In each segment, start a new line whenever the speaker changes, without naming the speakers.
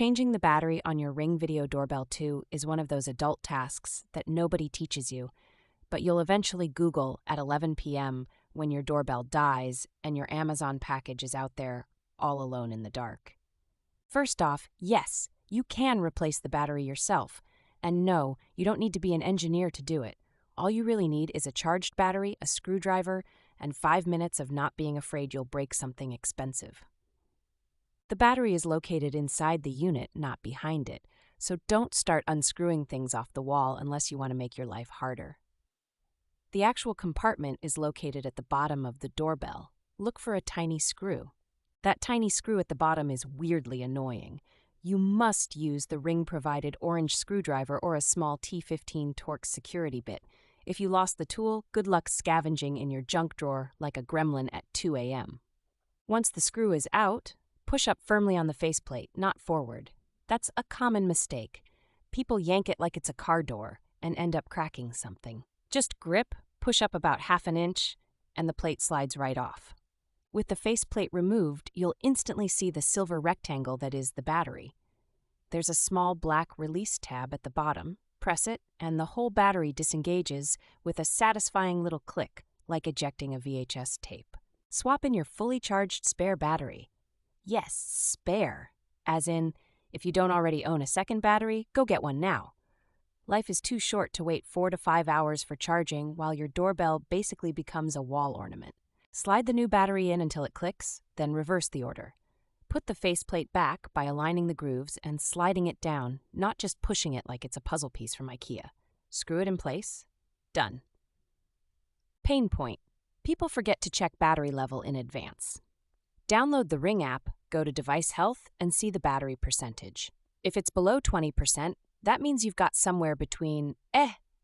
Changing the battery on your Ring Video Doorbell 2 is one of those adult tasks that nobody teaches you, but you'll eventually Google at 11 p.m. when your doorbell dies and your Amazon package is out there all alone in the dark. First off, yes, you can replace the battery yourself. And no, you don't need to be an engineer to do it. All you really need is a charged battery, a screwdriver, and 5 minutes of not being afraid you'll break something expensive. The battery is located inside the unit, not behind it, so don't start unscrewing things off the wall unless you want to make your life harder. The actual compartment is located at the bottom of the doorbell. Look for a tiny screw. That tiny screw at the bottom is weirdly annoying. You must use the Ring-provided orange screwdriver or a small T15 Torx security bit. If you lost the tool, good luck scavenging in your junk drawer like a gremlin at 2 a.m. Once the screw is out, push up firmly on the faceplate, not forward. That's a common mistake. People yank it like it's a car door and end up cracking something. Just grip, push up about half an inch, and the plate slides right off. With the faceplate removed, you'll instantly see the silver rectangle that is the battery. There's a small black release tab at the bottom. Press it, and the whole battery disengages with a satisfying little click, like ejecting a VHS tape. Swap in your fully charged spare battery. Yes, spare. As in, if you don't already own a second battery, go get one now. Life is too short to wait 4 to 5 hours for charging while your doorbell basically becomes a wall ornament. Slide the new battery in until it clicks, then reverse the order. Put the faceplate back by aligning the grooves and sliding it down, not just pushing it like it's a puzzle piece from IKEA. Screw it in place. Done. Pain point. People forget to check battery level in advance. Download the Ring app, go to Device Health, and see the battery percentage. If it's below 20%, that means you've got somewhere between,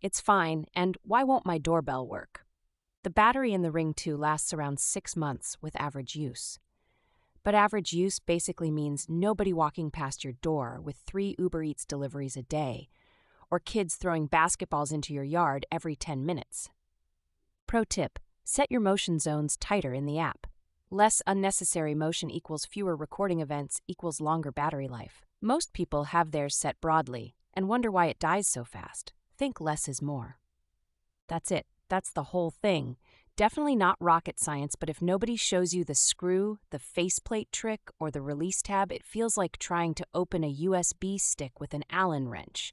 it's fine, and why won't my doorbell work? The battery in the Ring 2 lasts around 6 months with average use. But average use basically means nobody walking past your door with 3 Uber Eats deliveries a day, or kids throwing basketballs into your yard every 10 minutes. Pro tip, set your motion zones tighter in the app. Less unnecessary motion equals fewer recording events equals longer battery life. Most people have theirs set broadly and wonder why it dies so fast. Think less is more. That's it. That's the whole thing. Definitely not rocket science, but if nobody shows you the screw, the faceplate trick, or the release tab, it feels like trying to open a USB stick with an Allen wrench.